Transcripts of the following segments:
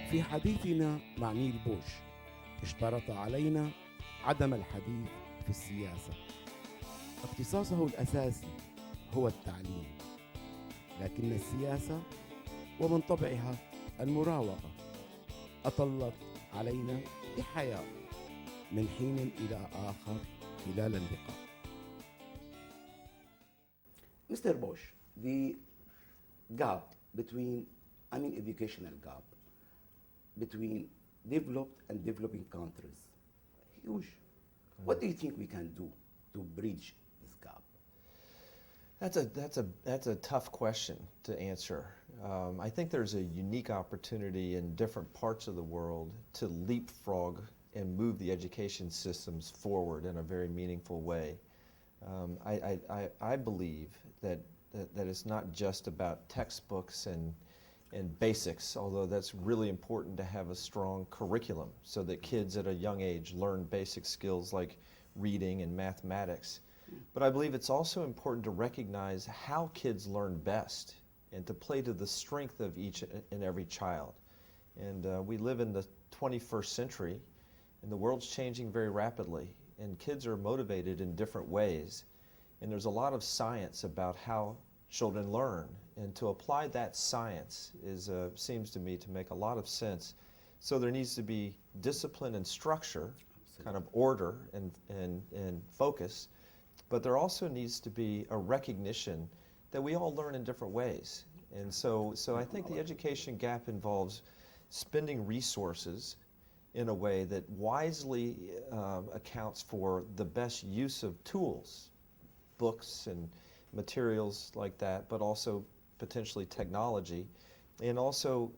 في حديثنا مع نيل بوش اشترط علينا عدم الحديث في السياسة. اختصاصه الأساسي هو التعليم، لكن السياسة ومن طبعها المراوغة أطلت علينا بحياة من حين إلى آخر خلال اللقاء. Mr. Bush, the gap between, educational gap between developed and developing countries, huge. What do you think we can do to bridge this gap? That's a tough question to answer. I think there's a unique opportunity in different parts of the world to leapfrog and move the education systems forward in a very meaningful way. I believe that it's not just about textbooks and basics, although that's really important to have a strong curriculum so that kids at a young age learn basic skills like reading and mathematics. But I believe it's also important to recognize how kids learn best and to play to the strength of each and every child. And we live in the 21st century, and the world's changing very rapidly, and kids are motivated in different ways. And there's a lot of science about how children learn, and to apply that science seems to me to make a lot of sense. So there needs to be discipline and structure, kind of order and focus, but there also needs to be a recognition that we all learn in different ways. And so I think the education gap involves spending resources in a way that wisely accounts for the best use of tools, books and materials like that, but also potentially technology, and also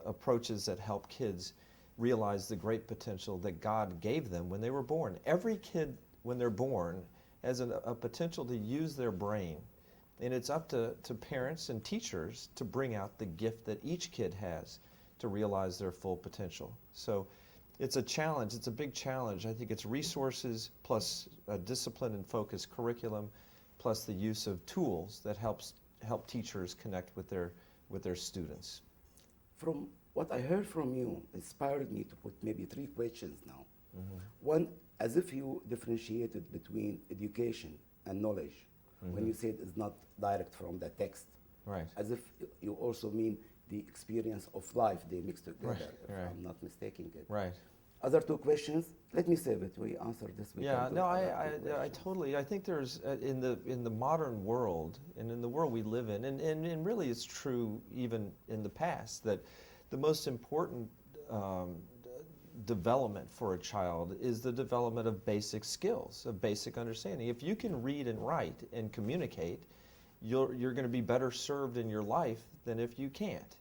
approaches that help kids realize the great potential that God gave them when they were born. Every kid, when they're born, has a potential to use their brain, and it's up to parents and teachers to bring out the gift that each kid has to realize their full potential. So it's a challenge, it's a big challenge. I think it's resources plus a discipline and focused curriculum plus the use of tools that help teachers connect with their students. From what I heard from you, inspired me to put maybe 3 questions now. Mm-hmm. One, as if you differentiated between education and knowledge, when you said it's not direct from the text. Right. As if you also mean the experience of life they mix together, if Right. I'm not mistaking it. Right. Other 2 questions, let me save it. We answer this. Yeah, no, I totally, I think there's, in the modern world, and in the world we live in, and really it's true even in the past, that the most important development for a child is the development of basic skills, of basic understanding. If you can read and write and communicate, you're going to be better served in your life than if you can't.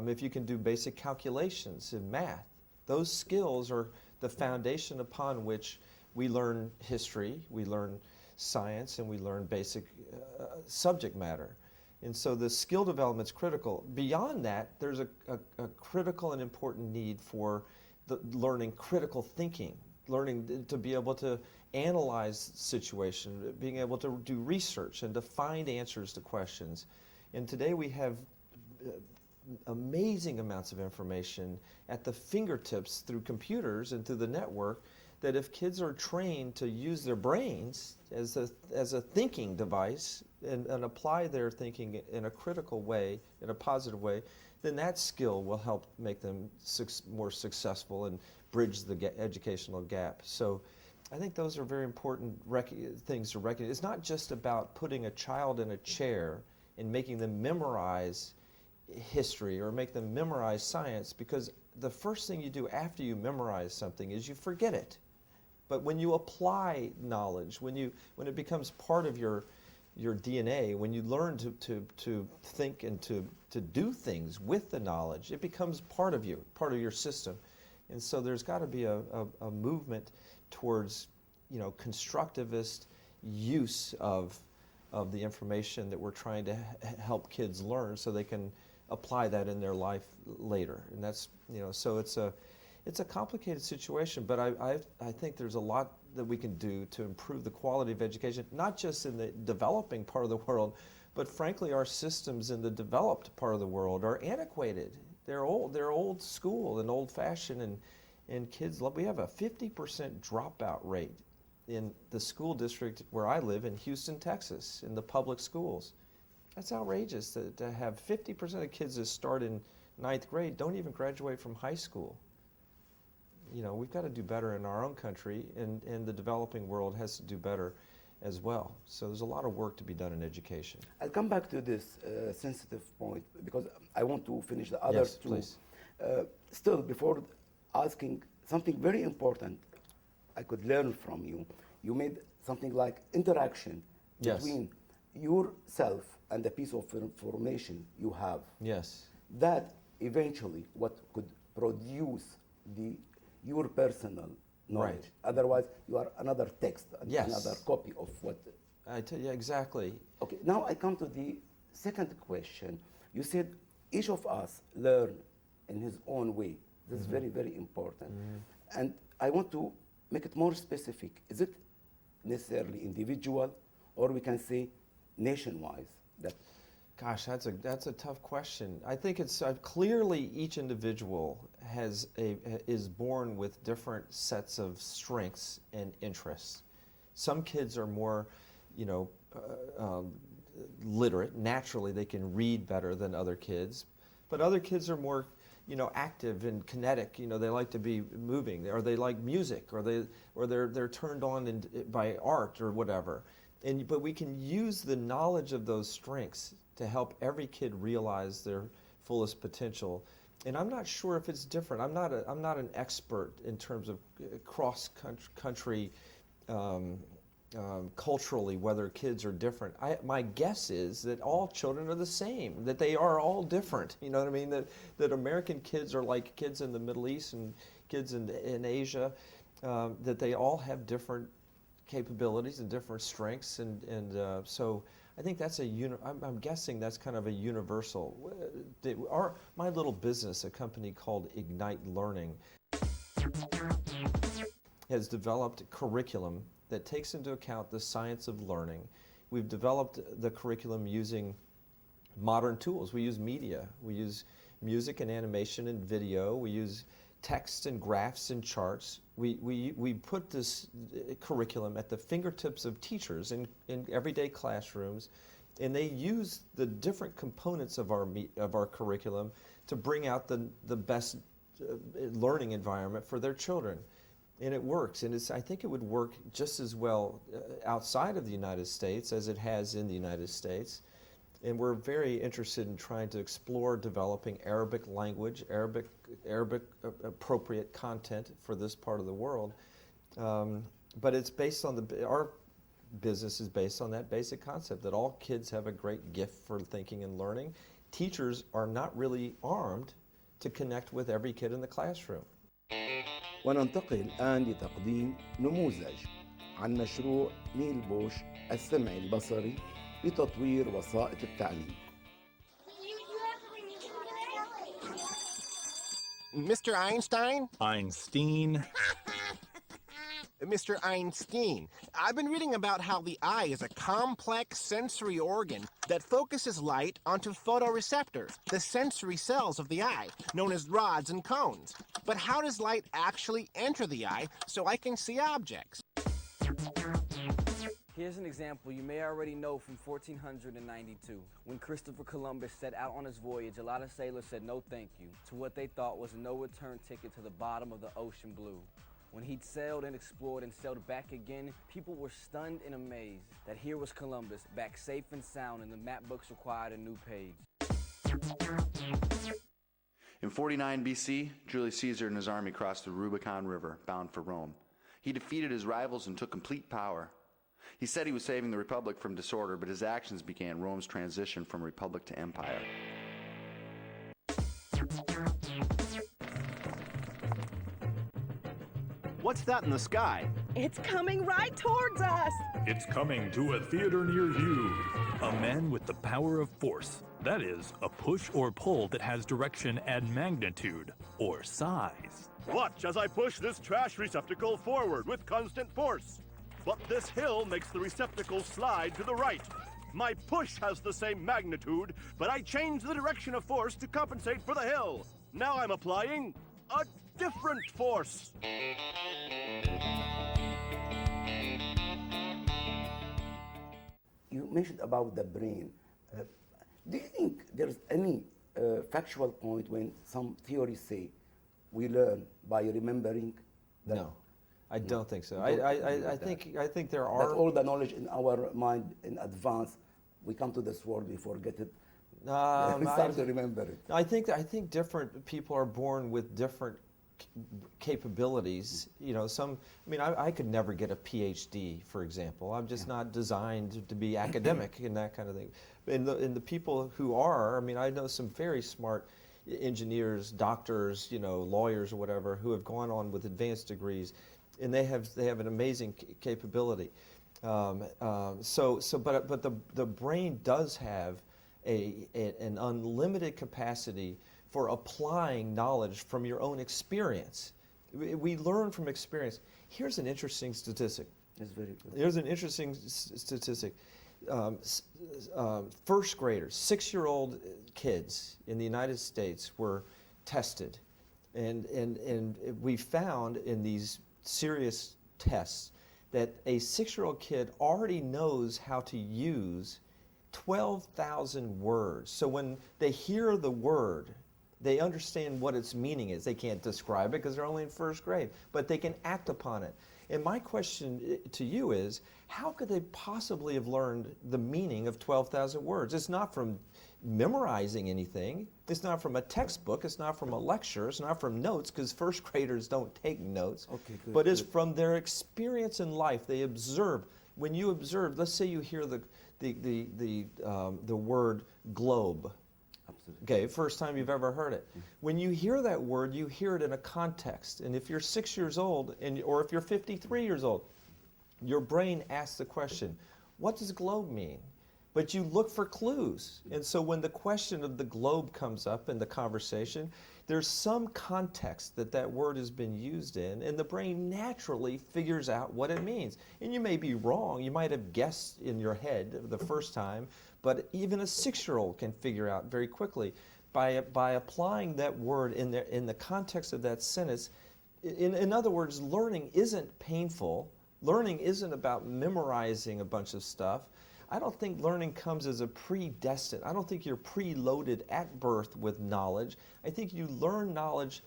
If you can do basic calculations in math, those skills are the foundation upon which we learn history, we learn science, and we learn basic subject matter. And so the skill development is critical. Beyond that, there's a critical and important need for learning critical thinking, learning to be able to analyze situation, being able to do research and to find answers to questions. And today we have amazing amounts of information at the fingertips through computers and through the network, that if kids are trained to use their brains as a thinking device and apply their thinking in a critical way, in a positive way, then that skill will help make them more successful and bridge the educational gap. So I think those are very important things to recognize. It's not just about putting a child in a chair and making them memorize history or make them memorize science, because the first thing you do after you memorize something is you forget it. But when you apply knowledge, when it becomes part of your DNA, when you learn to think and to do things with the knowledge, it becomes part of you, part of your system. And so there's got to be a movement towards, constructivist use of the information that we're trying to help kids learn, so they can apply that in their life later. And that's, so it's a complicated situation, but I think there's a lot that we can do to improve the quality of education, not just in the developing part of the world, but frankly our systems in the developed part of the world are antiquated. They're old. They're old school and old fashioned, and kids love. We have a 50% dropout rate in the school district where I live in Houston, Texas, in the public schools. That's outrageous to have 50% of kids that start in 9th grade don't even graduate from high school. You know, we've got to do better in our own country, and the developing world has to do better as well. So there's a lot of work to be done in education. I'll come back to this sensitive point because I want to finish the other Yes, two. please. Still, before asking something very important I could learn from you, you made something like interaction Yes. between yourself and the piece of information you have. Yes. That eventually what could produce your personal knowledge. Right. Otherwise, you are another text, Yes. another copy of what. I tell you exactly. Okay, now I come to the second question. You said each of us learn in his own way. This is very, very important. And I want to make it more specific. Is it necessarily individual, or we can say nation-wise? That Gosh, that's a tough question. I think it's clearly each individual is born with different sets of strengths and interests. Some kids are more, literate. Naturally, they can read better than other kids, but other kids are more, active and kinetic. They like to be moving, or they like music, or they're turned on by art or whatever. But we can use the knowledge of those strengths to help every kid realize their fullest potential. And I'm not sure if it's different. I'm not an expert in terms of cross-country culturally, whether kids are different. My guess is that all children are the same, that they are all different. You know what I mean? That American kids are like kids in the Middle East and kids in Asia, that they all have different capabilities and different strengths, and so I think that's I'm guessing that's kind of a universal. My little business, a company called Ignite Learning, has developed a curriculum that takes into account the science of learning. We've developed the curriculum using modern tools. We use media. We use music and animation and video. We use text and graphs and charts. We put this curriculum at the fingertips of teachers in everyday classrooms, and they use the different components of our curriculum to bring out the best learning environment for their children. And it works, and I think it would work just as well outside of the United States as it has in the United States. And we're very interested in trying to explore developing Arabic language, Arabic appropriate content for this part of the world. But it's based on our business is based on that basic concept that all kids have a great gift for thinking and learning. Teachers are not really armed to connect with every kid in the classroom. وننتقل الآن لتقديم نموذج عن مشروع نيل بوش السمعي البصري لتطوير وسائط التعليم. Mr. Einstein? Einstein. Mr. Einstein, I've been reading about how the eye is a complex sensory organ that focuses light onto photoreceptors, the sensory cells of the eye, known as rods and cones. But how does light actually enter the eye so I can see objects? Here's an example you may already know from 1492. When Christopher Columbus set out on his voyage, a lot of sailors said no thank you to what they thought was a no-return ticket to the bottom of the ocean blue. When he'd sailed and explored and sailed back again, people were stunned and amazed that here was Columbus, back safe and sound, and the map books required a new page. In 49 BC, Julius Caesar and his army crossed the Rubicon River, bound for Rome. He defeated his rivals and took complete power. He said he was saving the Republic from disorder, but his actions began Rome's transition from republic to empire. What's that in the sky? It's coming right towards us. It's coming to a theater near you. A man with the power of force. That is, a push or pull that has direction and magnitude, or size. Watch as I push this trash receptacle forward with constant force. But this hill makes the receptacle slide to the right. My push has the same magnitude, but I changed the direction of force to compensate for the hill. Now I'm applying a different force. You mentioned about the brain. Do you think there's any factual point when some theories say we learn by remembering? That, No, I don't think so. You don't agree I with that? think there that are. all the knowledge in our mind in advance, we come to this world, we forget it. We start to remember it. I think different people are born with different capabilities. You know, I could never get a PhD, for example. I'm just not designed to be academic and that kind of thing. And the people who are, I know some very smart engineers, doctors, lawyers or whatever, who have gone on with advanced degrees, and they have an amazing capability. But the brain does have an unlimited capacity for applying knowledge from your own experience. We learn from experience. Here's an interesting statistic. It's very good. Here's an interesting statistic. First graders, 6-year-old kids in the United States were tested. And we found in these serious tests that a 6-year-old kid already knows how to use 12,000 words. So when they hear the word, they understand what its meaning is. They can't describe it because they're only in first grade, but they can act upon it. And my question to you is, how could they possibly have learned the meaning of 12,000 words? It's not from memorizing anything. It's not from a textbook. It's not from a lecture. It's not from notes, because first graders don't take notes. Okay, good, but it's good. from their experience in life. They observe. When you observe, let's say you hear the word globe. Absolutely. Okay, first time you've ever heard it. When you hear that word, you hear it in a context. And if you're 6 years old, or if you're 53 years old, your brain asks the question, what does globe mean? But you look for clues. And so when the question of the globe comes up in the conversation, there's some context that word has been used in, and the brain naturally figures out what it means. And you may be wrong. You might have guessed in your head the first time, but even a 6-year-old can figure out very quickly by applying that word in the context of that sentence. In other words, learning isn't painful. Learning isn't about memorizing a bunch of stuff. I don't think learning comes as a predestined. I don't think you're preloaded at birth with knowledge. I think you learn knowledge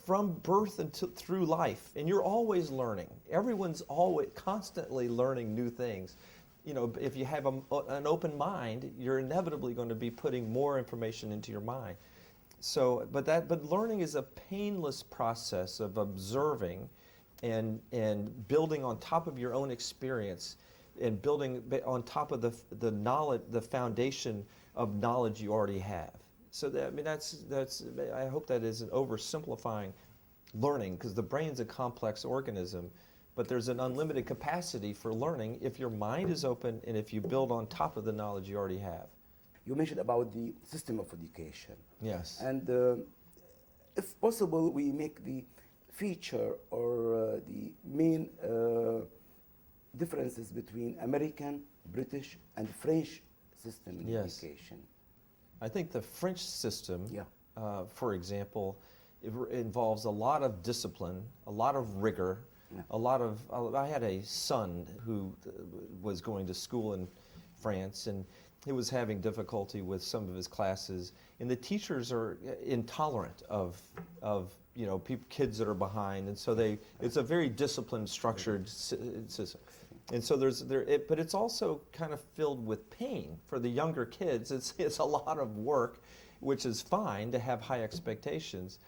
from birth through life, and you're always learning. Everyone's always constantly learning new things. If you have an open mind, you're inevitably going to be putting more information into your mind. So, but learning is a painless process of observing and building on top of your own experience, and building on top of the knowledge, the foundation of knowledge you already have. So that's I hope that isn't oversimplifying learning, because the brain's a complex organism, but there's an unlimited capacity for learning if your mind is open and if you build on top of the knowledge you already have. You mentioned about the system of education. Yes. And if possible, we make the feature or the main differences between American, British, and French system in Yes. education. I think the French system, Yeah. for example, involves a lot of discipline, a lot of rigor, Yeah. I had a son who was going to school in France, and he was having difficulty with some of his classes, and the teachers are intolerant of kids that are behind, and so it's a very disciplined, structured system. And so but it's also kind of filled with pain for the younger kids. It's a lot of work, which is fine to have high expectations,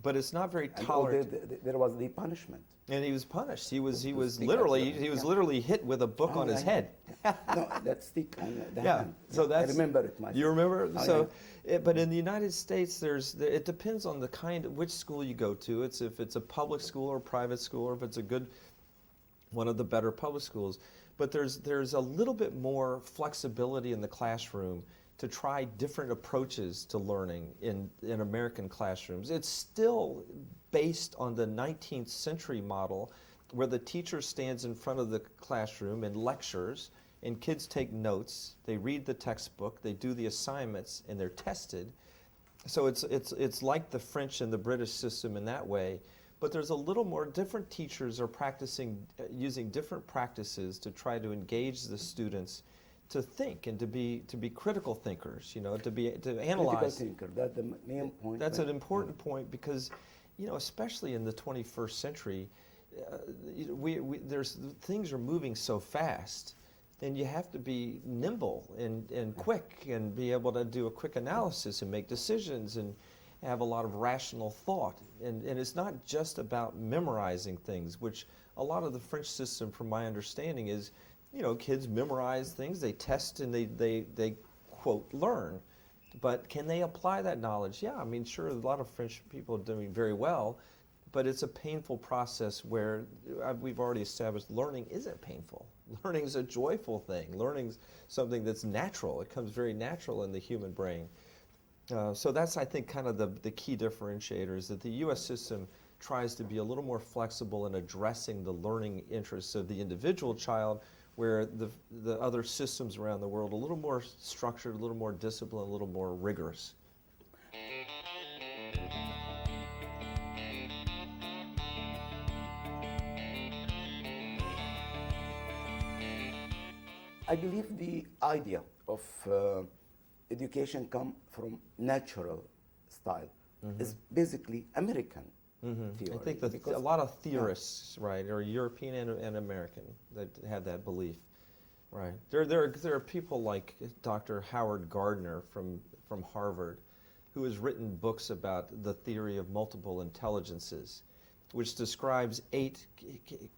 but it's not very And tolerant. there was the punishment. And he was punished. He was stick literally up the- he was yeah. literally hit with a book on his head. No, that stick on the Yeah, hand. so that's. I remember it myself. You remember? Oh, So, but in the United States, it depends on which school you go to. If it's a public school or private school, or if it's one of the better public schools. But there's a little bit more flexibility in the classroom to try different approaches to learning in American classrooms. It's still based on the 19th century model, where the teacher stands in front of the classroom and lectures, and kids take notes, they read the textbook, they do the assignments, and they're tested. So it's like the French and the British system in that way, but there's a little more. Different teachers are practicing, using different practices to try to engage the students to think and to be critical thinkers, to Critical analyze. thinker, that's the main point. That's an important point because, especially in the 21st century, things are moving so fast, and you have to be nimble and quick and be able to do a quick analysis and make decisions and have a lot of rational thought. And it's not just about memorizing things, which a lot of the French system, from my understanding, is, kids memorize things, they test, and they quote, learn. But can they apply that knowledge? Yeah, I mean, sure, a lot of French people are doing very well, but it's a painful process where we've already established learning isn't painful. Learning is a joyful thing. Learning's something that's natural. It comes very natural in the human brain. So that's, I think, kind of the key differentiator is that the U.S. system tries to be a little more flexible in addressing the learning interests of the individual child, where the other systems around the world are a little more structured, a little more disciplined, a little more rigorous. I believe the idea of education come from natural style. It's basically American theory. I think a lot of theorists, right, are European and American that have that belief, right? There are people like Dr. Howard Gardner from Harvard, who has written books about the theory of multiple intelligences, which describes 8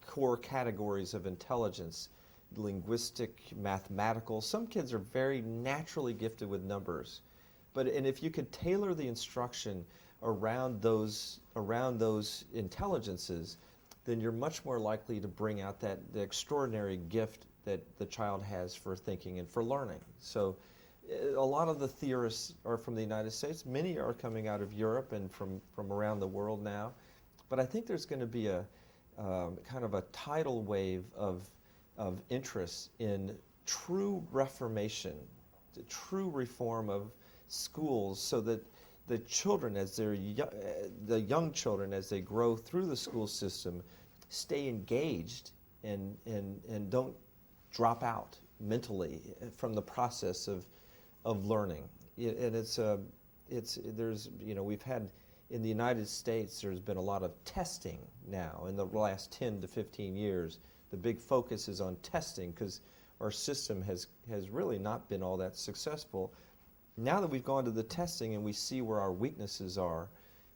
core categories of intelligence: linguistic, mathematical. Some kids are very naturally gifted with numbers, and if you could tailor the instruction around those intelligences, then you're much more likely to bring out the extraordinary gift that the child has for thinking and for learning. So a lot of the theorists are from the United States. Many are coming out of Europe and from around the world now. But I think there's going to be a kind of a tidal wave of interest in true reformation, the true reform of schools, so that the children, the young children, as they grow through the school system, stay engaged and don't drop out mentally from the process of learning. And we've had, in the United States, there's been a lot of testing now in the last 10 to 15 years. The big focus is on testing because our system has really not been all that successful. Now that we've gone to the testing and we see where our weaknesses are,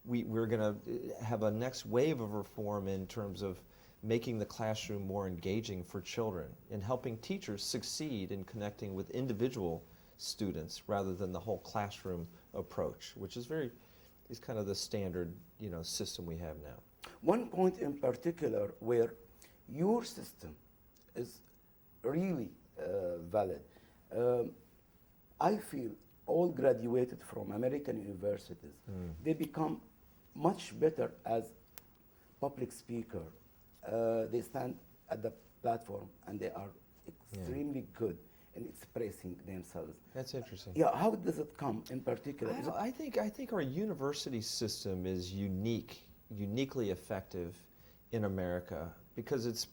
we're going to have a next wave of reform in terms of making the classroom more engaging for children and helping teachers succeed in connecting with individual students rather than the whole classroom approach, which is kind of the standard system we have now. One point in particular where your system is really valid. I feel all graduated from American universities, they become much better as public speaker. They stand at the platform and they are extremely good in expressing themselves. That's interesting. Yeah, how does it come in particular? I think our university system is uniquely effective in America because it's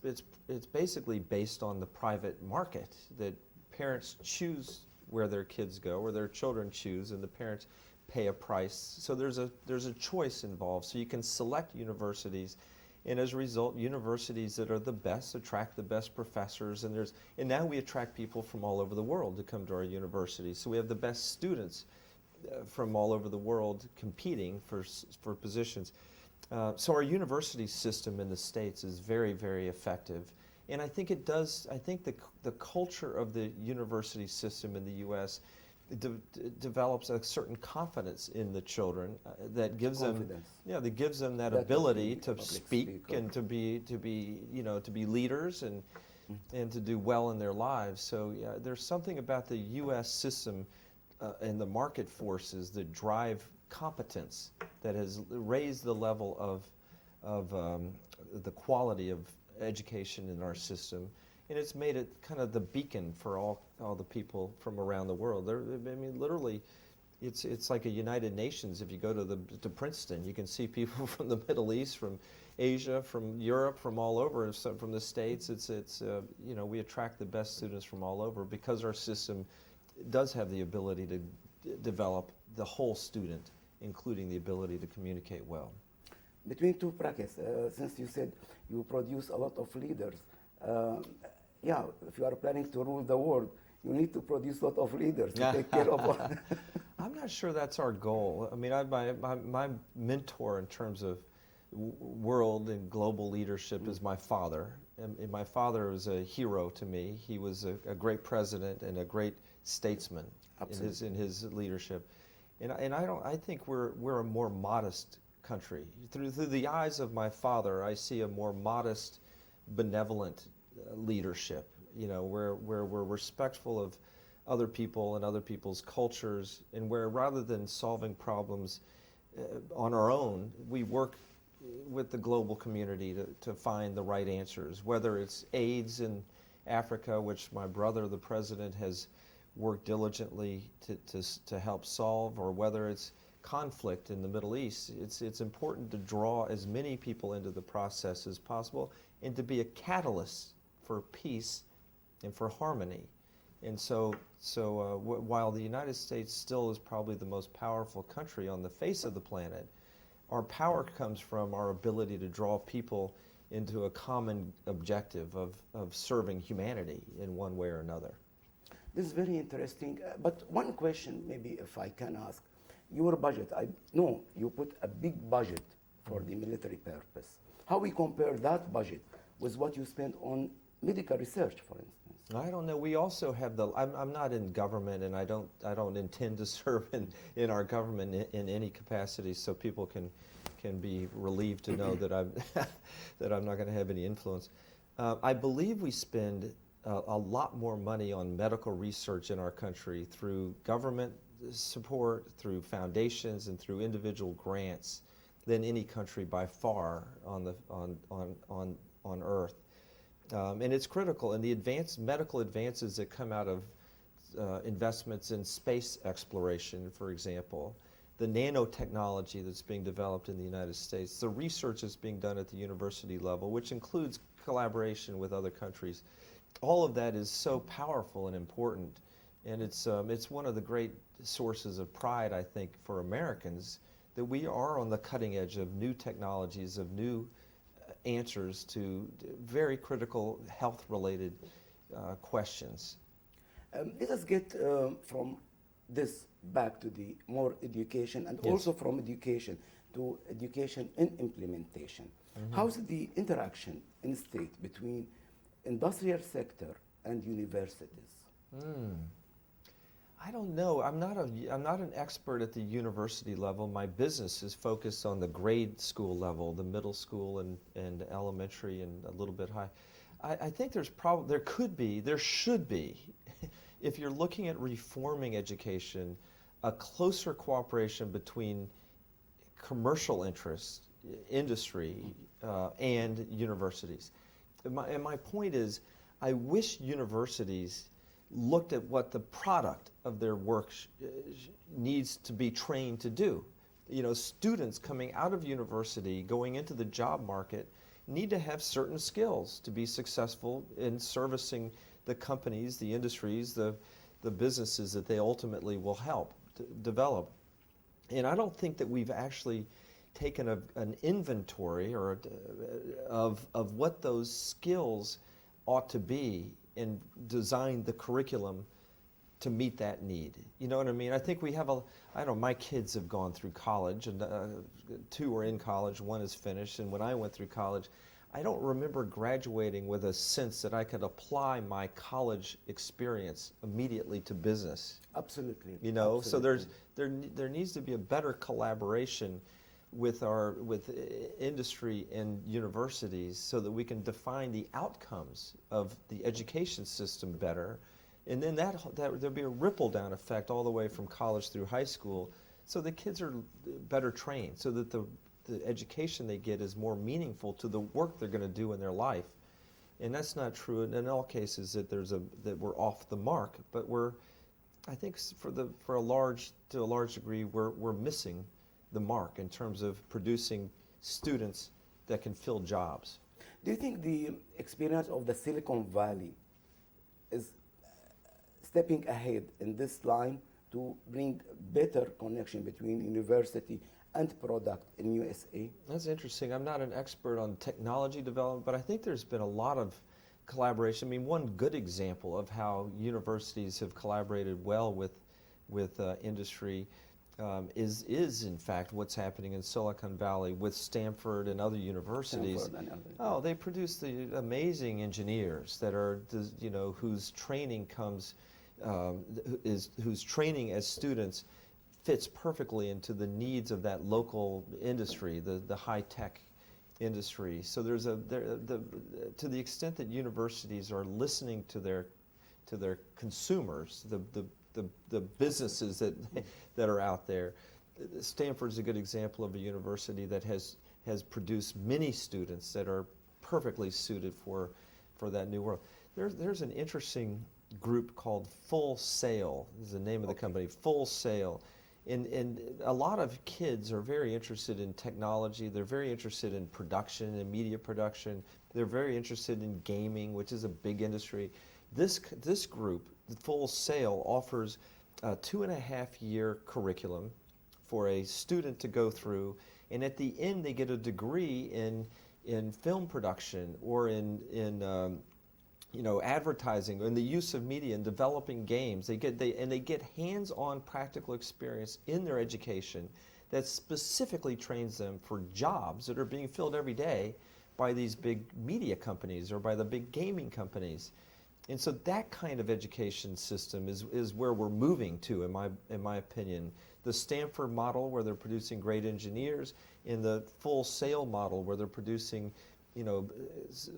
basically based on the private market, that parents choose where their kids go, where their children choose, and the parents pay a price. So there's a choice involved. So you can select universities, and as a result, universities that are the best attract the best professors, and now we attract people from all over the world to come to our universities. So we have the best students from all over the world competing for positions. So our university system in the States is very, very effective. And I think the culture of the university system in the U.S. Develops a certain confidence in the children that gives them that ability to speak and to be leaders and to do well in their lives. So there's something about the U.S. system and the market forces that drive competence that has raised the level of the quality of education in our system, and it's made it kind of the beacon for all the people from around the world. I mean, literally, it's like a United Nations. If you go to Princeton, you can see people from the Middle East, from Asia, from Europe, from all over, from the States. You know, we attract the best students from all over because our system does have the ability to develop the whole student, including the ability to communicate well. Between two brackets, since you said you produce a lot of leaders, yeah, if you are planning to rule the world, you need to produce a lot of leaders to take care of all. I'm not sure that's our goal. I mean, my mentor in terms of world and global leadership is my father. And my father was a hero to me. He was a great president and a great statesman in his leadership. And I think we're a more modest country. Through the eyes of my father, I see a more modest, benevolent leadership. You know, where we're respectful of other people and other people's cultures, and where rather than solving problems on our own, we work with the global community to find the right answers, whether it's AIDS in Africa, which my brother, the president, has worked diligently to help solve, or whether it's conflict in the Middle East. It's important to draw as many people into the process as possible and to be a catalyst for peace and for harmony. And so while the United States still is probably the most powerful country on the face of the planet, our power comes from our ability to draw people into a common objective of serving humanity in one way or another. This is very interesting. But one question, maybe if I can ask, your budget, I know you put a big budget for the military purpose. How we compare that budget with what you spend on medical research, for instance? I don't know. We also have I'm not in government, and I don't intend to serve in our government in any capacity, so people can be relieved to know that I'm that I'm not going to have any influence. I believe we spend a lot more money on medical research in our country through government support, through foundations, and through individual grants than any country by far on Earth. And it's critical. And the medical advances that come out of investments in space exploration, for example, the nanotechnology that's being developed in the United States, the research that's being done at the university level, which includes collaboration with other countries, all of that is so powerful and important. And it's one of the great sources of pride, I think, for Americans, that we are on the cutting edge of new technologies, of new answers to very critical health-related questions. Let us get from this back to the more education, and also from education to education in implementation. How's the interaction in state between industrial sector and universities? I don't know. I'm not an expert at the university level. My business is focused on the grade school level, the middle school and elementary and a little bit high. I think there should be, if you're looking at reforming education, a closer cooperation between commercial interests, industry, and universities. And my point is, I wish universities looked at what the product of their work needs to be trained to do. You know, students coming out of university, going into the job market, need to have certain skills to be successful in servicing the companies, the industries, the businesses that they ultimately will help to develop. And I don't think that we've actually taken an inventory of what those skills ought to be and designed the curriculum to meet that need. You know what I mean? I think we have my kids have gone through college, and 2 are in college, 1 is finished, and when I went through college, I don't remember graduating with a sense that I could apply my college experience immediately to business. Absolutely. You know, absolutely. So there needs to be a better collaboration with industry and universities so that we can define the outcomes of the education system better, and then that there'll be a ripple down effect all the way from college through high school, so the kids are better trained, so that the education they get is more meaningful to the work they're going to do in their life. And that's not true in all cases that that we're off the mark, but I think to a large degree, we're missing the mark in terms of producing students that can fill jobs. Do you think the experience of the Silicon Valley is stepping ahead in this line to bring better connection between university and product in USA? That's interesting. I'm not an expert on technology development, but I think there's been a lot of collaboration. I mean, one good example of how universities have collaborated well with industry is in fact what's happening in Silicon Valley with Stanford and other universities. Stanford and others. Oh, they produce the amazing engineers that are, whose training comes, whose training as students fits perfectly into the needs of that local industry, the high-tech industry. So there's to the extent that universities are listening to their consumers, the businesses that are out there. Stanford's a good example of a university that has produced many students that are perfectly suited for that new world. There's an interesting group called Full Sail, is the name of the company, Full Sail. And a lot of kids are very interested in technology. They're very interested in production and media production. They're very interested in gaming, which is a big industry. This group, Full Sail, offers a 2.5-year curriculum for a student to go through, and at the end they get a degree in film production or in advertising, in the use of media, and developing games. They get hands-on practical experience in their education that specifically trains them for jobs that are being filled every day by these big media companies or by the big gaming companies. And so that kind of education system is where we're moving to, in my opinion. The Stanford model, where they're producing great engineers, and the Full Sail model, where they're producing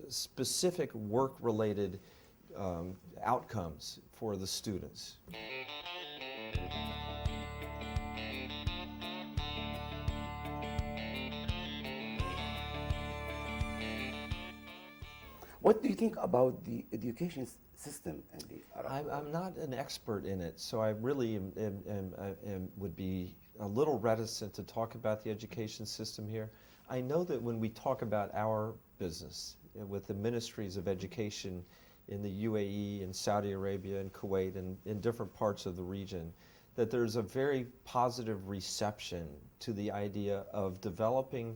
specific work-related outcomes for the students. What do you think about the education system and the Arab I'm not an expert in it, so I really would be a little reticent to talk about the education system here. I know that when we talk about our business with the ministries of education in the UAE and Saudi Arabia and Kuwait and in different parts of the region, that there's a very positive reception to the idea of developing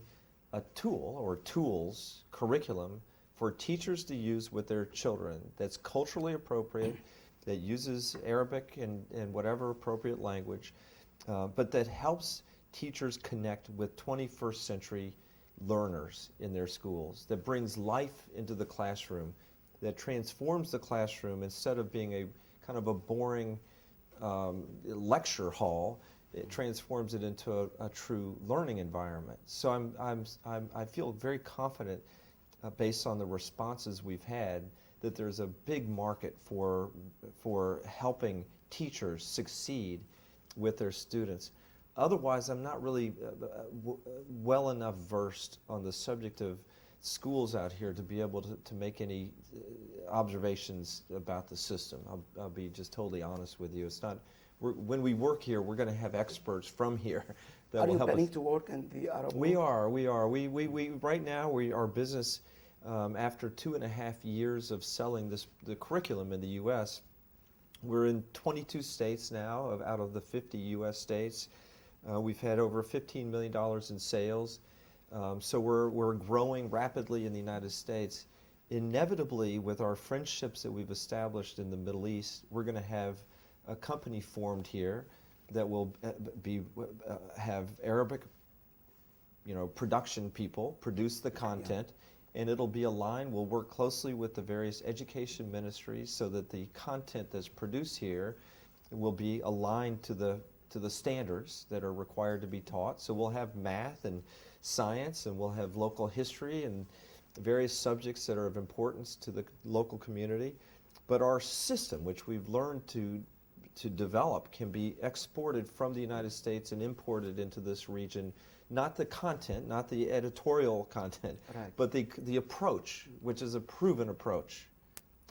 a tool or tools, curriculum, for teachers to use with their children that's culturally appropriate, that uses Arabic and whatever appropriate language, but that helps teachers connect with 21st century learners in their schools, that brings life into the classroom, that transforms the classroom instead of being a kind of a boring lecture hall. It transforms it into a true learning environment. So I feel very confident based on the responses we've had, that there's a big market for helping teachers succeed with their students. Otherwise, I'm not really well enough versed on the subject of schools out here to be able to make any observations about the system. I'll be just totally honest with you. It's not. When we work here, we're going to have experts from here that Are will you help planning us. to work in the Arab We world? are. We right now, our business, after 2.5 years of selling the curriculum in the U.S., we're in 22 states now, out of the 50 U.S. states. We've had over $15 million in sales. So we're growing rapidly in the United States. Inevitably, with our friendships that we've established in the Middle East, we're going to have a company formed here that will have Arabic, production people produce the content, and it'll be aligned. We'll work closely with the various education ministries so that the content that's produced here will be aligned to the standards that are required to be taught. So we'll have math and science, and we'll have local history and various subjects that are of importance to the local community. But our system, which we've learned to to develop can be exported from the United States and imported into this region. Not the content, not the editorial content, Right. but the approach, which is a proven approach,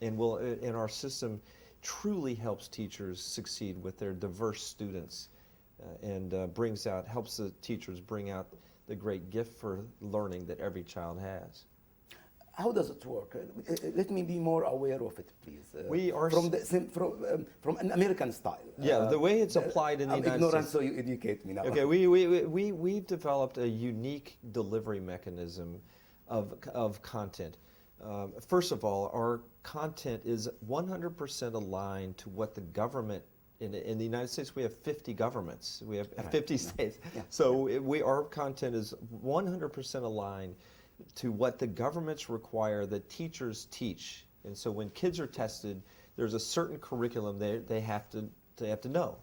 and our system truly helps teachers succeed with their diverse students, and helps the teachers bring out the great gift for learning that every child has. How does it work? Let me be more aware of it, please. We are from an American style. Yeah, the way it's applied in the I'm United ignorant, States. so you educate me now. Okay, we've developed a unique delivery mechanism of content. First of all, our content is 100% aligned to what the government in the United States. We have 50 governments. We have 50 states. Yeah. So our content is 100% aligned to what the governments require that teachers teach. And so when kids are tested, there's a certain curriculum they have to know.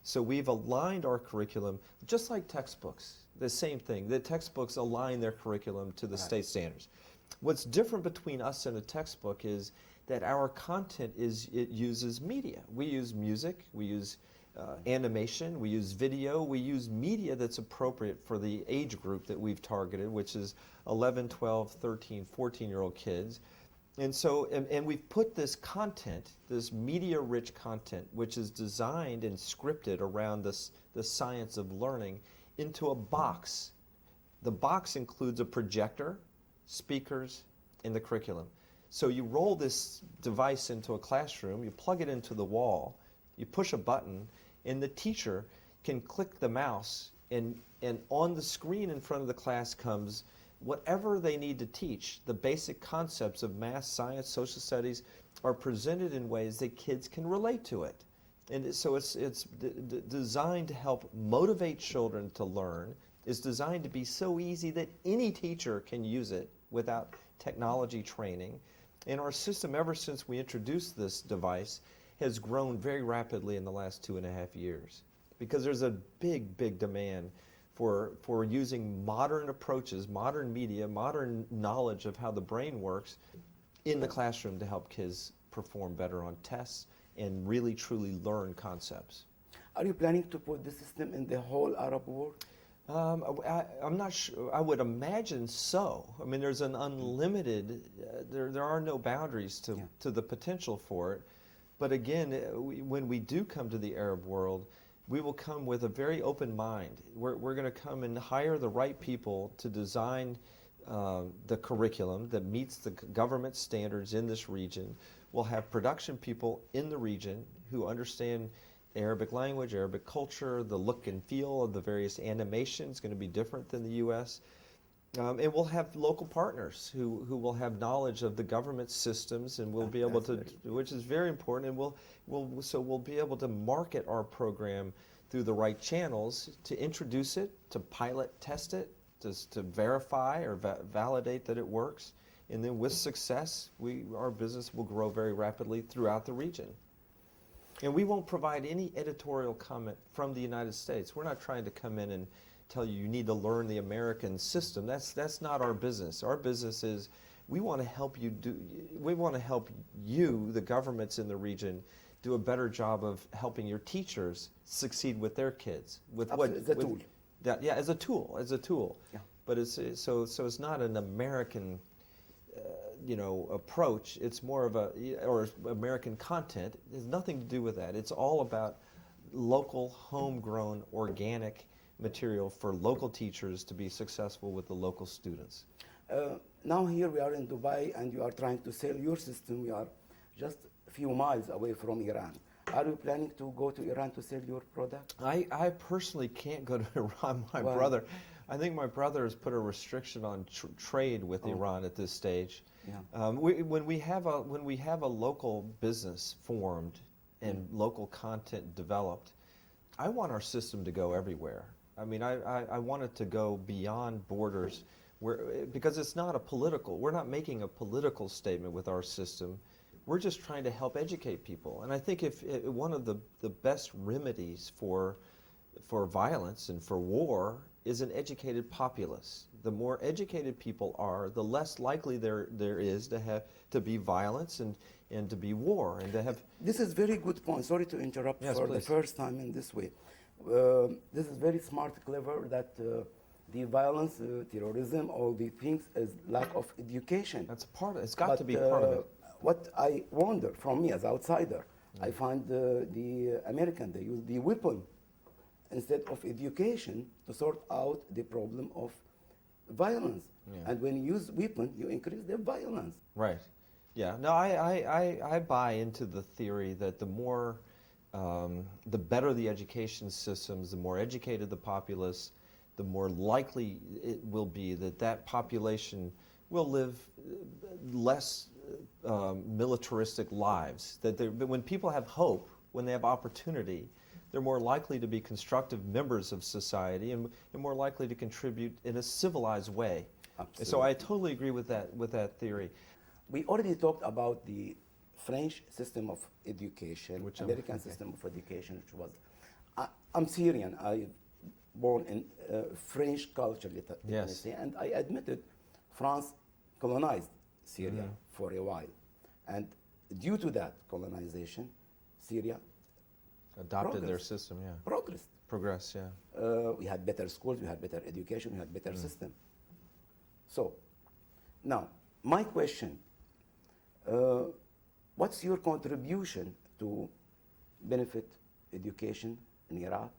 So we've aligned our curriculum just like textbooks. The same thing. The textbooks align their curriculum to the state standards. What's different between us and a textbook is that our content it uses media. We use music, we use animation, we use video, we use media that's appropriate for the age group that we've targeted, which is 11, 12, 13, 14-year-old kids. And so, and we've put this content, this media-rich content, which is designed and scripted around the science of learning, into a box. The box includes a projector, speakers, and the curriculum. So you roll this device into a classroom, you plug it into the wall, you push a button, and the teacher can click the mouse, and on the screen in front of the class comes whatever they need to teach. The basic concepts of math, science, social studies are presented in ways that kids can relate to it. And so it's designed to help motivate children to learn. It's designed to be so easy that any teacher can use it without technology training. And our system, ever since we introduced this device, has grown very rapidly in the last 2.5 years, because there's a big demand for using modern approaches, modern media, modern knowledge of how the brain works in the classroom to help kids perform better on tests and really truly learn concepts. Are you planning to put this system in the whole Arab world? I'm not sure. I would imagine so. I mean, there's an unlimited, there are no boundaries to the potential for it. But again, when we do come to the Arab world, we will come with a very open mind. We're going to come and hire the right people to design the curriculum that meets the government standards in this region. We'll have production people in the region who understand Arabic language, Arabic culture, the look and feel of the various animations going to be different than the U.S. And we'll have local partners who will have knowledge of the government systems, and we'll be able to, which is very important, and we'll be able to market our program through the right channels to introduce it, to pilot test it, to verify or validate that it works. And then with success, our business will grow very rapidly throughout the region. And we won't provide any editorial comment from the United States. We're not trying to come in and tell you need to learn the American system. That's not our business. Our business is we want to help you, the governments in the region, do a better job of helping your teachers succeed with their kids. As a tool. As a tool. Yeah. But it's not an American approach. It's more of or American content. It has nothing to do with that. It's all about local, homegrown, organic material for local teachers to be successful with the local students. Now here we are in Dubai, and you are trying to sell your system. We are just a few miles away from Iran. Are you planning to go to Iran to sell your product? I personally can't go to Iran. I think my brother has put a restriction on trade with Iran at this stage. Yeah. When we have a local business formed and local content developed, I want our system to go everywhere. I mean, I want it to go beyond borders, because it's not we're not making a political statement with our system. We're just trying to help educate people. And I think if one of the best remedies for violence and for war is an educated populace. The more educated people are, the less likely there is to be violence and to be war and to have. This is very good point. Sorry to interrupt Yes, for please. the first time in this way. This is very smart, clever, that the violence, terrorism, all the things is lack of education. That's a part of it. It's got to be part of it. What I wonder from me as outsider, I find the American, they use the weapon instead of education to sort out the problem of violence. Yeah. And when you use weapon, you increase the violence. Right. Yeah. No, I buy into the theory that the more, the better the education systems, the more educated the populace, the more likely it will be that that population will live less militaristic lives. That when people have hope, when they have opportunity, they're more likely to be constructive members of society and more likely to contribute in a civilized way. Absolutely. So I totally agree with that theory. We already talked about the French system of education, Which American system of education, which was. I'm Syrian. I born in French culture, let me Yes. say, and I admitted France colonized Syria for a while, and due to that colonization, Syria Adopted their progress. system, yeah. progressed. Progress, yeah. We had better schools, we had better education, we had better system. So, now, my question, what's your contribution to benefit education in Iraq,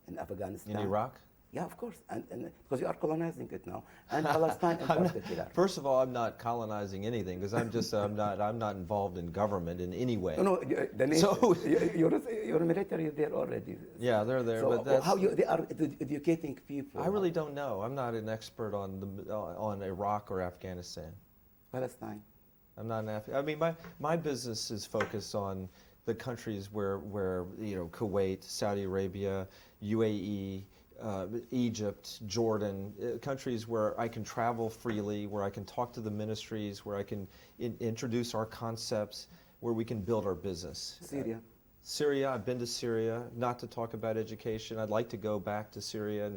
in Afghanistan? In Iraq? Yeah, of course, and because you are colonizing it now, and Palestine in particular. First of all, I'm not colonizing anything because I'm not involved in government in any way. No, the nation, So- your military is there already. Yeah, they're there, So but that's, how they are educating people? I really don't know. I'm not an expert on Iraq or Afghanistan. Palestine. I'm not an I mean, my business is focused on the countries where Kuwait, Saudi Arabia, UAE, Egypt, Jordan, countries where I can travel freely, where I can talk to the ministries, where I can introduce our concepts, where we can build our business. Syria. Syria, I've been to Syria, not to talk about education. I'd like to go back to Syria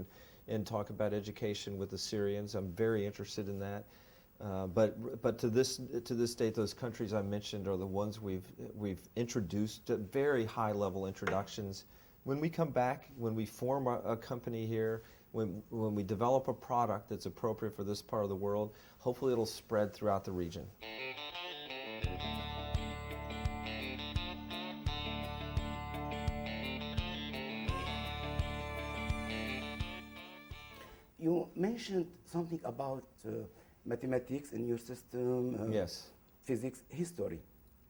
and talk about education with the Syrians. I'm very interested in that. But to this date, those countries I mentioned are the ones we've introduced, very high level introductions. When we come back, when we form a company here, when we develop a product that's appropriate for this part of the world, hopefully it'll spread throughout the region. You mentioned something about mathematics in your system. Yes. Physics, history.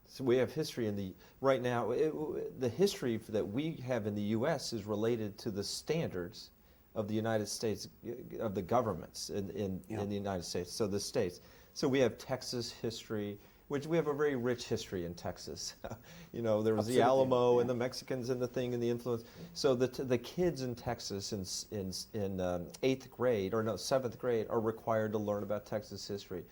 So we have history right now, the history that we have in the U.S. is related to the standards of the United States, of the governments in the United States, so the states. So we have Texas history, which we have a very rich history in Texas. There was Absolutely, the Alamo yeah. and the Mexicans and the thing and the influence. So the kids in Texas in 8th grade, or no, 7th grade, are required to learn about Texas history.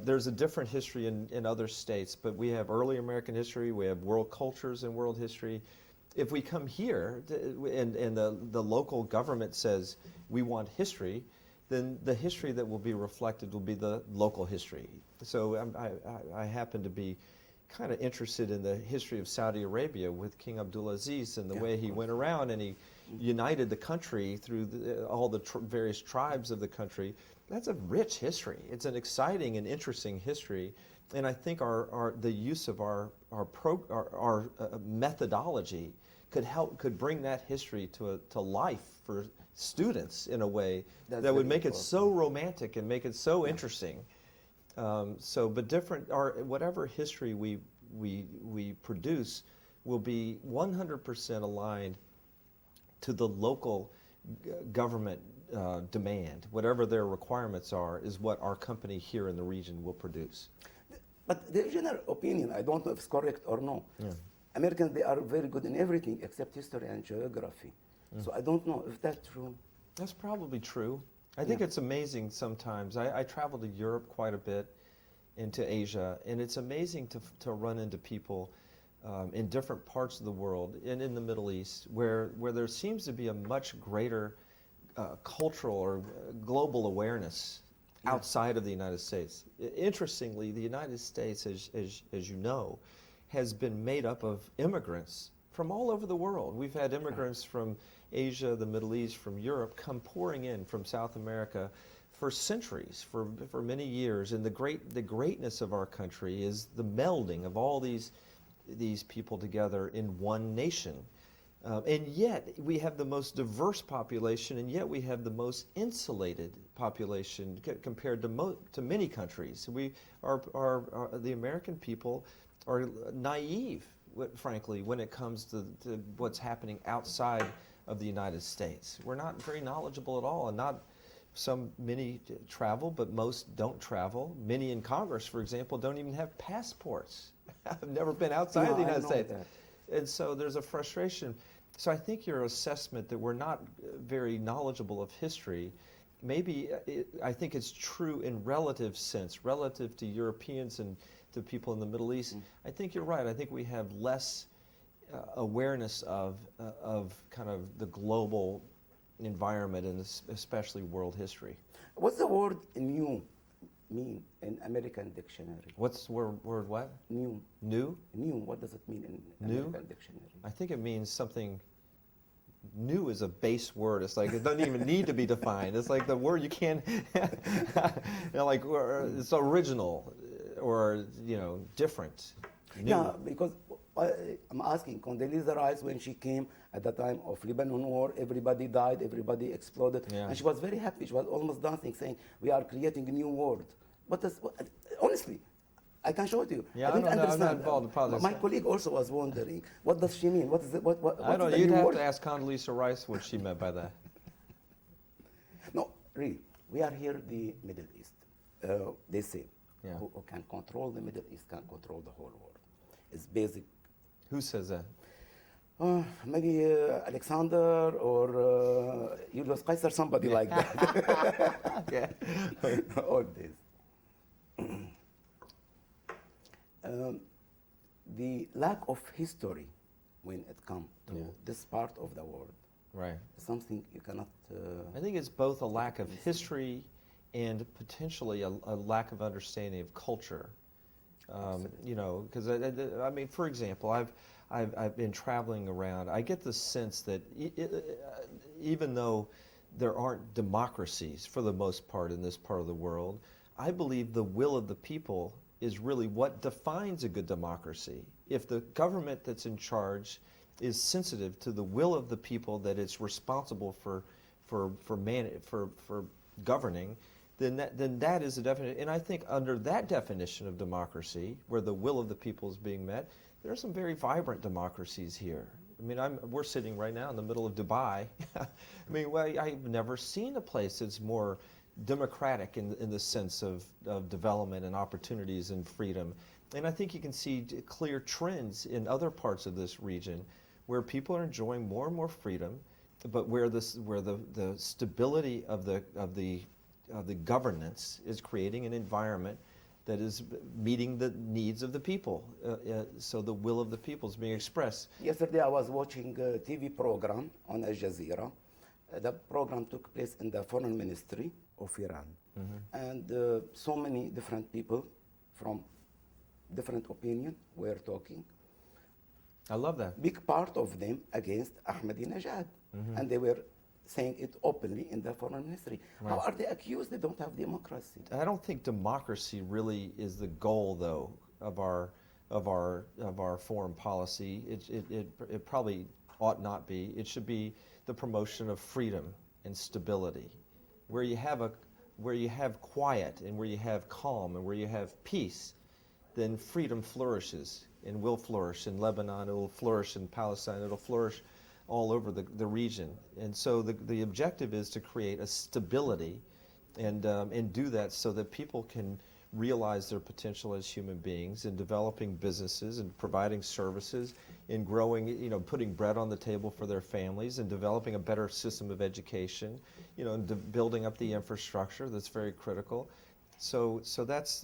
There's a different history in other states, but we have early American history, we have world cultures and world history. If we come here and the local government says we want history, then the history that will be reflected will be the local history. So I happen to be kind of interested in the history of Saudi Arabia with King Abdulaziz and the way he went around and he united the country through all the various tribes of the country. That's a rich history. It's an exciting and interesting history, and I think the use of our methodology could bring that history to life for students in a way That's that would very make it so romantic and make it so interesting. But whatever history we produce will be 100% aligned to the local government demand. Whatever their requirements are is what our company here in the region will produce. But the general opinion, I don't know if it's correct or no. Yeah. Americans, they are very good in everything except history and geography. So I don't know if that's true. That's probably true. I think it's amazing sometimes. I travel to Europe quite a bit, into Asia, and it's amazing to run into people in different parts of the world and in the Middle East where there seems to be a much greater cultural or global awareness outside of the United States. Interestingly, the United States, as you know, has been made up of immigrants from all over the world. We've had immigrants from Asia, the Middle East, from Europe come pouring in from South America for centuries, for many years. And the greatness of our country is the melding of all these people together in one nation. And yet we have the most diverse population, and yet we have the most insulated population compared to many countries. The American people are naive, frankly, when it comes to what's happening outside of the United States. We're not very knowledgeable at all, and many travel, but most don't travel. Many in Congress, for example, don't even have passports. I've never been outside of the United States. And so there's a frustration. So I think your assessment that we're not very knowledgeable of history, I think it's true in relative sense, relative to Europeans and to people in the Middle East. I think you're right. I think we have less awareness of kind of the global environment and especially world history. What's the word new mean in American dictionary? What's the word what? New. New? New, what does it mean in New? American dictionary? I think it means something. New is a base word. It's like it doesn't even need to be defined. It's like the word you can't, like it's original or different. New. Yeah, because I'm asking, Condoleezza Rice, when she came at the time of Lebanon war, everybody died, everybody exploded, and she was very happy. She was almost dancing, saying, "We are creating a new world." But honestly, I can show it to you. Yeah, I didn't understand. I'm not involved in politics. My colleague also was wondering, what does she mean? What is it? What I don't know. is the You'd new have word? to ask Condoleezza Rice what she meant by that. No, really. We are here in the Middle East. They say, who can control the Middle East can control the whole world. It's basic. Who says that? Maybe Alexander or Julius Caesar, somebody like that. Yeah. All this. The lack of history when it comes to this part of the world, right, is something you cannot. I think it's both a lack of history and potentially a lack of understanding of culture. Because I mean, for example, I've been traveling around. I get the sense that even though there aren't democracies for the most part in this part of the world, I believe the will of the people is really what defines a good democracy. If the government that's in charge is sensitive to the will of the people that it's responsible for governing, then that is the definition. And I think under that definition of democracy, where the will of the people is being met, there are some very vibrant democracies here. I mean, we're sitting right now in the middle of Dubai. I mean, I've never seen a place that's more democratic in the sense of development and opportunities and freedom. And I think you can see clear trends in other parts of this region where people are enjoying more and more freedom, but where the stability of the governance is creating an environment that is meeting the needs of the people. So the will of the people is being expressed. Yesterday I was watching a TV program on Al Jazeera. The program took place in the foreign ministry of Iran. And so many different people from different opinion were talking. I love that. Big part of them against Ahmadinejad. And they were saying it openly in the foreign ministry. Right. How are they accused? They don't have democracy. I don't think democracy really is the goal, though, of our foreign policy. It probably ought not be. It should be the promotion of freedom and stability, where you have quiet and where you have calm and where you have peace. Then freedom flourishes and will flourish in Lebanon. It will flourish in Palestine. It'll flourish all over the region. And so the objective is to create a stability and do that so that people can realize their potential as human beings in developing businesses and providing services, in growing, putting bread on the table for their families and developing a better system of education, and building up the infrastructure that's very critical. So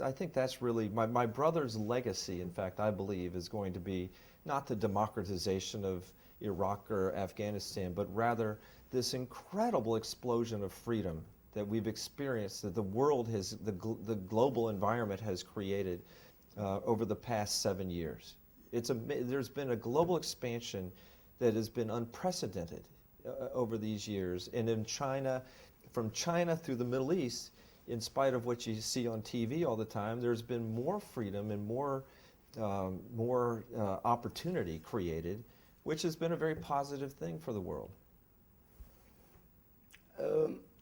I think that's really my brother's legacy. In fact, I believe is going to be not the democratization of Iraq or Afghanistan, but rather this incredible explosion of freedom that we've experienced, that the world has, the global environment has created over the past 7 years. There's been a global expansion that has been unprecedented over these years. And in China, from China through the Middle East, in spite of what you see on TV all the time, there's been more freedom and more opportunity created, which has been a very positive thing for the world.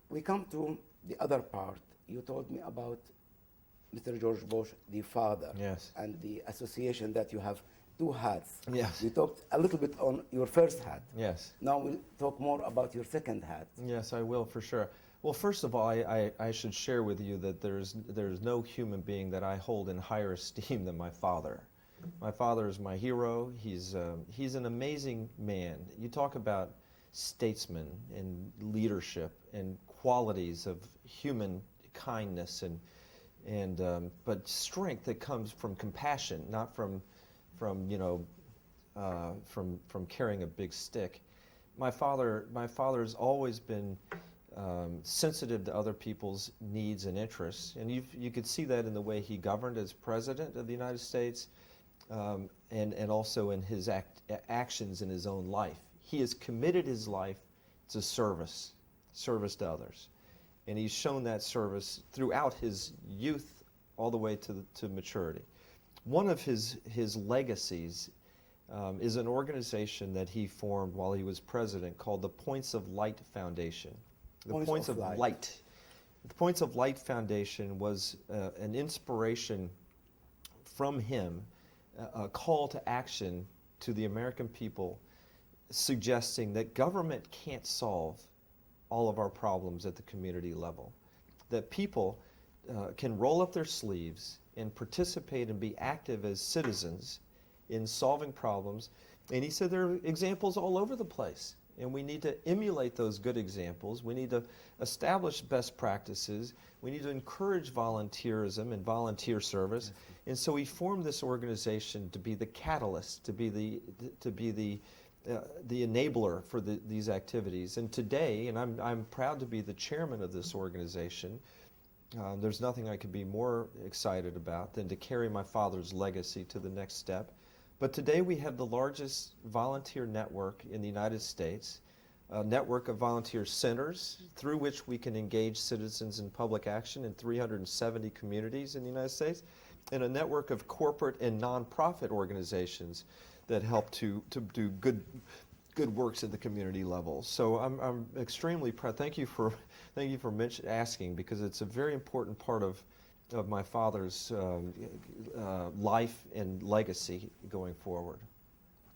We come to the other part. You told me about Mr. George Bush, the father, Yes. and the association that you have two hats. Yes. We talked a little bit on your first hat. Yes. Now we'll talk more about your second hat. Yes, I will, for sure. Well, first of all, I should share with you that there's no human being that I hold in higher esteem than my father. My father is my hero. He's an amazing man. You talk about statesman and leadership and qualities of human kindness but strength that comes from compassion, not from carrying a big stick. My father's always been sensitive to other people's needs and interests, and you could see that in the way he governed as president of the United States, and also in his actions in his own life. He has committed his life to service to others, and he's shown that service throughout his youth all the way to maturity. One of his legacies is an organization that he formed while he was president called the Points of Light Foundation. The Points of Light. The Points of Light Foundation was an inspiration from him, a call to action to the American people, suggesting that government can't solve all of our problems at the community level, that people can roll up their sleeves and participate and be active as citizens in solving problems. And he said there are examples all over the place, and we need to emulate those good examples. We need to establish best practices. We need to encourage volunteerism and volunteer service. And so he formed this organization to be the catalyst, to be the enabler for these activities. And today, and I'm proud to be the chairman of this organization, there's nothing I could be more excited about than to carry my father's legacy to the next step. But today we have the largest volunteer network in the United States, a network of volunteer centers through which we can engage citizens in public action in 370 communities in the United States, and a network of corporate and nonprofit organizations that help to do good works at the community level. So I'm extremely proud. Thank you for asking, because it's a very important part of my father's life and legacy going forward.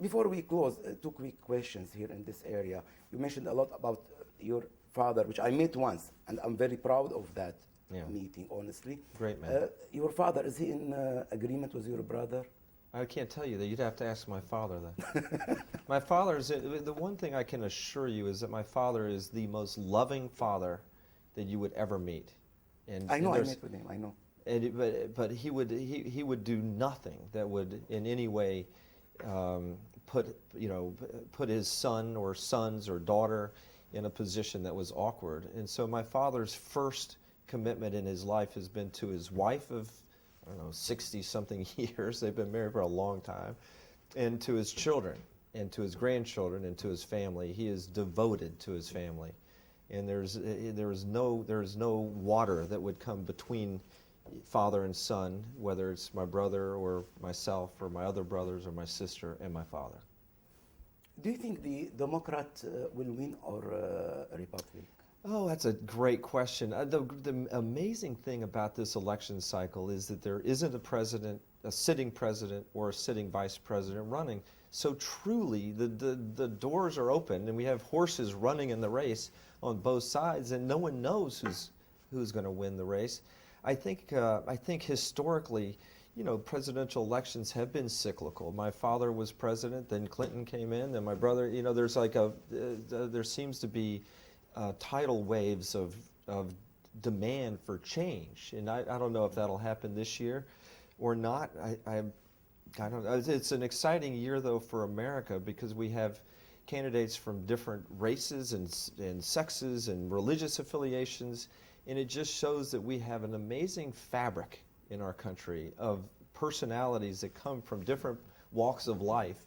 Before we close, two quick questions here in this area. You mentioned a lot about your father, which I met once, and I'm very proud of that meeting, honestly. Great man. Your father, is he in agreement with your brother? I can't tell you that. You'd have to ask my father then. My father is, the one thing I can assure you is that my father is the most loving father that you would ever meet. And I know, I met with him, I know. But he would do nothing that would in any way put his son or sons or daughter in a position that was awkward. And so my father's first commitment in his life has been to his wife of, I don't know, 60-something years. They've been married for a long time. And to his children, and to his grandchildren, and to his family. He is devoted to his family. And there is no water that would come between father and son, whether it's my brother or myself or my other brothers or my sister and my father. Do you think the Democrat will win or Republican? Oh, that's a great question. The amazing thing about this election cycle is that there isn't a sitting president or a sitting vice president running. So truly, the doors are open, and we have horses running in the race on both sides, and no one knows who's going to win the race. I think historically, presidential elections have been cyclical. My father was president, then Clinton came in, then my brother. There's there seems to be tidal waves of demand for change, and I don't know if that'll happen this year or not. I don't know. It's an exciting year though for America, because we have candidates from different races and sexes and religious affiliations, and it just shows that we have an amazing fabric in our country of personalities that come from different walks of life,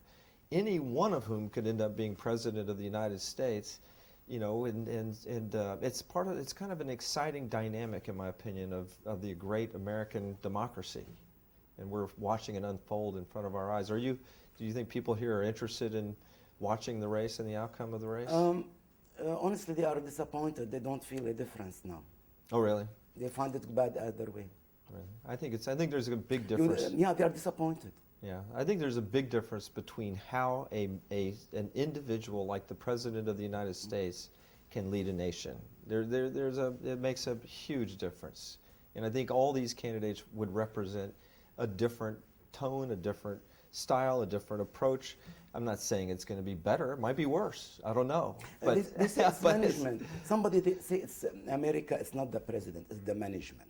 any one of whom could end up being president of the United States. You know, and it's kind of an exciting dynamic, in my opinion, of the great American democracy, and we're watching it unfold in front of our eyes. Do you think people here are interested in watching the race and the outcome of the race? Honestly, they are disappointed. They don't feel a difference now. Oh, really? They find it bad either way. Really? I think there's a big difference. Yeah, they are disappointed. Yeah, I think there's a big difference between how an individual like the President of the United States can lead a nation. It makes a huge difference. And I think all these candidates would represent a different tone, a different style, a different approach. I'm not saying it's going to be better. It might be worse. I don't know. But they say it's management. Somebody say it's America. It's not the president. It's the management.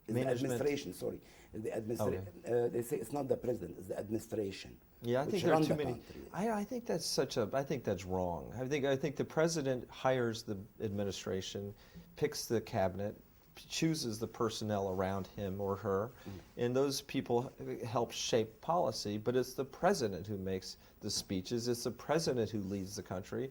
It's the administration. Sorry, the administration. Okay. They say it's not the president. It's the administration. Yeah, I think there are too many. I think that's I think that's wrong. I think the president hires the administration, picks the cabinet, chooses the personnel around him or her, and those people help shape policy. But it's the president who makes the speeches. It's the president who leads the country.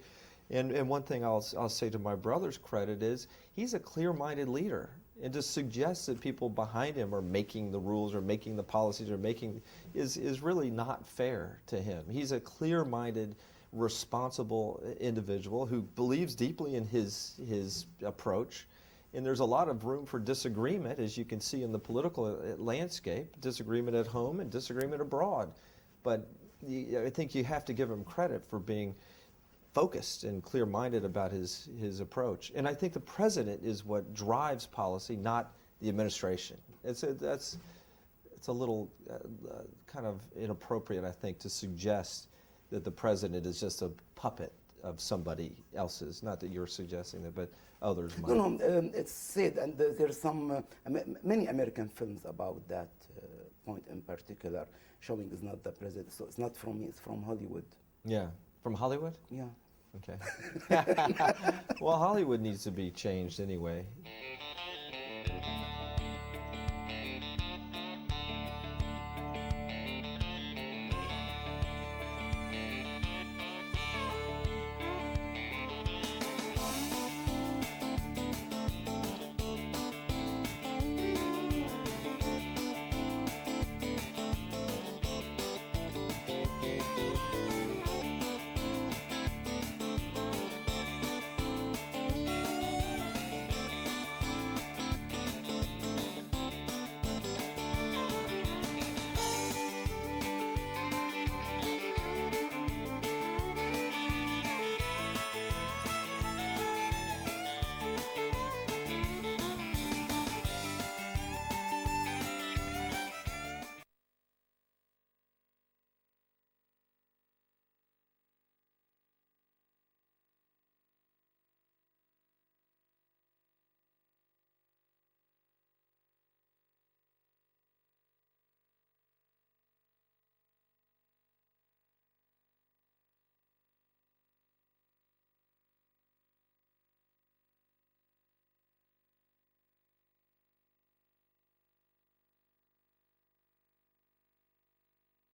And one thing I'll say to my brother's credit is he's a clear-minded leader. And to suggest that people behind him are making the rules or making the policies or is really not fair to him. He's a clear-minded, responsible individual who believes deeply in his approach. And there's a lot of room for disagreement, as you can see in the political landscape, disagreement at home and disagreement abroad. But I think you have to give him credit for being focused and clear-minded about his approach. And I think the president is what drives policy, not the administration. It's a little kind of inappropriate, I think, to suggest that the president is just a puppet of somebody else's. Not that you're suggesting that, but others might. No, it's said, and there's some many American films about that point in particular, showing it's not the president. So it's not from me, it's from Hollywood. Yeah, from Hollywood? Yeah. Okay. Well, Hollywood needs to be changed anyway.